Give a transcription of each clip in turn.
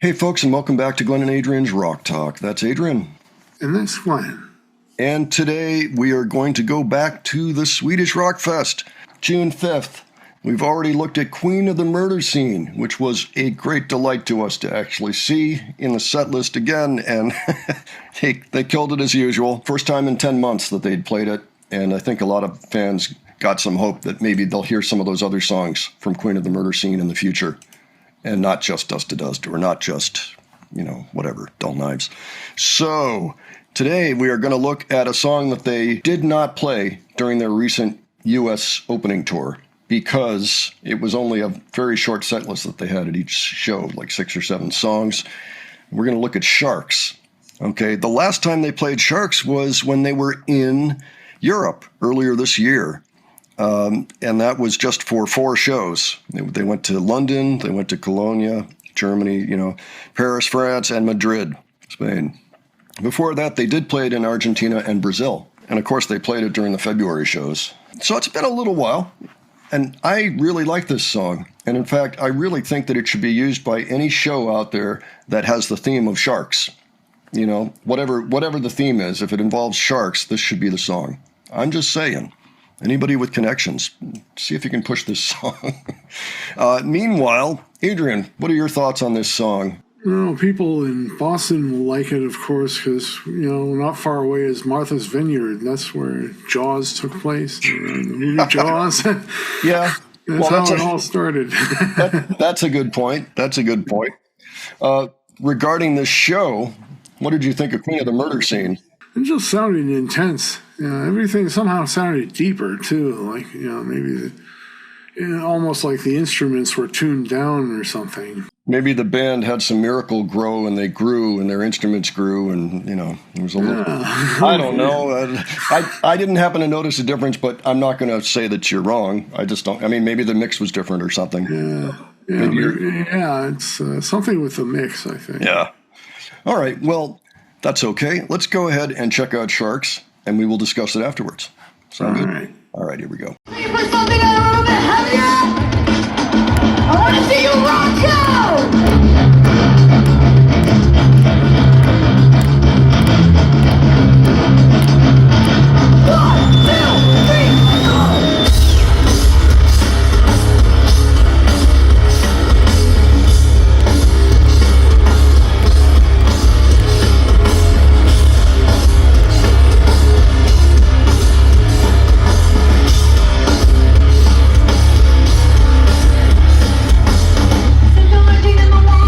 Hey folks, and welcome back to Glenn and Adrian's Rock Talk. That's Adrian. And that's Glenn. And today we are going to go back to the Swedish Rock Fest, June 5th. We've already looked at Queen of the Murder Scene, which was a great delight to us to actually see in the set list again, and they killed it as usual. First time in 10 months that they'd played it, and I think a lot of fans got some hope that maybe they'll hear some of those other songs from Queen of the Murder Scene in the future. And not just Dust to Dust, or not just, whatever, Dull Knives. So, today we are going to look at a song that they did not play during their recent U.S. opening tour, because it was only a very short set list that they had at each show, like 6 or 7 songs. We're going to look at Sharks. Okay, the last time they played Sharks was when they were in Europe earlier this year. And that was just for 4 shows. They went to London, they went to Cologne, Germany, Paris, France, and Madrid, Spain. Before that, they did play it in Argentina and Brazil. And of course, they played it during the February shows. So it's been a little while. And I really like this song. And in fact, I really think that it should be used by any show out there that has the theme of sharks. Whatever the theme is, if it involves sharks, this should be the song. I'm just saying. Anybody with connections, see if you can push this song. Meanwhile, Adrian, what are your thoughts on this song? Well, people in Boston will like it, of course, because, not far away is Martha's Vineyard. That's where Jaws took place, the movie Jaws. Yeah. That's how it all started. That's a good point. Regarding this show, what did you think of Queen of the Murder Scene? It just sounded intense. Everything somehow sounded deeper, too. Like, maybe almost like the instruments were tuned down or something. Maybe the band had some miracle grow and they grew and their instruments grew and, it was a little, I don't know. I didn't happen to notice a difference, but I'm not going to say that you're wrong. I just don't. I mean, maybe the mix was different or something. It's something with the mix, I think. Yeah. All right. Well, that's okay. Let's go ahead and check out Sharks, and we will discuss it afterwards. Sound good? Right. All right, here we go. For something a little bit heavier, I want to see you rock out. Looking in the wall.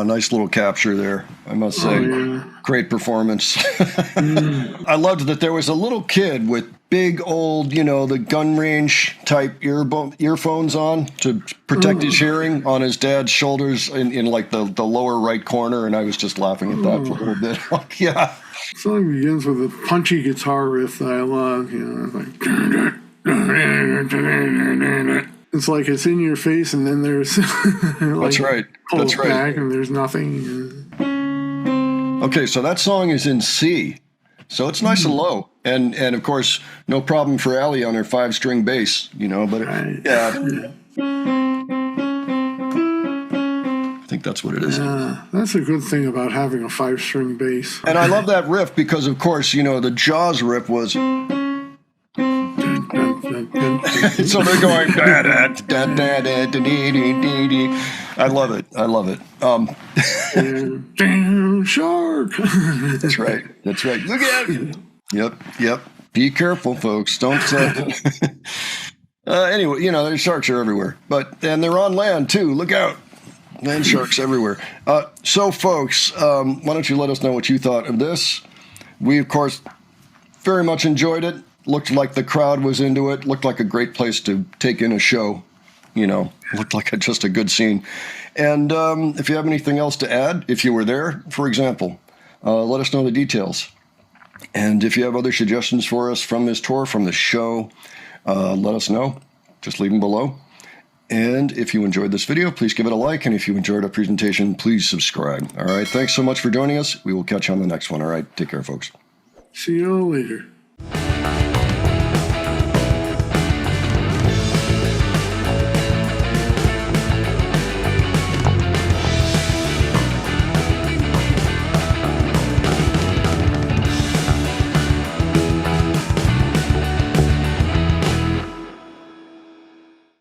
Nice little capture there, I must say. yeah. Great performance. I loved that there was a little kid with big old, the gun range type earphones on to protect his hearing on his dad's shoulders in like the lower right corner, and I was just laughing at that for a little bit. Yeah. The song begins with a punchy guitar riff that I love. It's like it's in your face, and then there's That's right. That's right. back, and there's nothing. Okay, so that song is in C, so it's nice and low, and of course no problem for Allie on her 5-string bass, But Right. yeah, I think that's what it is. That's a good thing about having a 5-string bass. And I love that riff because, of course, the Jaws riff was. So they're going. I love it. I love it. Damn shark. That's right. That's right. Look at it. Yep. Be careful, folks. Don't. Anyway, the sharks are everywhere, and they're on land too. Look out. Land sharks everywhere. So, folks, why don't you let us know what you thought of this? We, of course, very much enjoyed it. Looked like the crowd was into it. Looked like a great place to take in a show. Looked like just a good scene. And if you have anything else to add, if you were there, for example, let us know the details. And if you have other suggestions for us from this tour, from the show, let us know. Just leave them below. And if you enjoyed this video, please give it a like. And if you enjoyed our presentation, please subscribe. All right. Thanks so much for joining us. We will catch you on the next one. All right. Take care, folks. See you all later.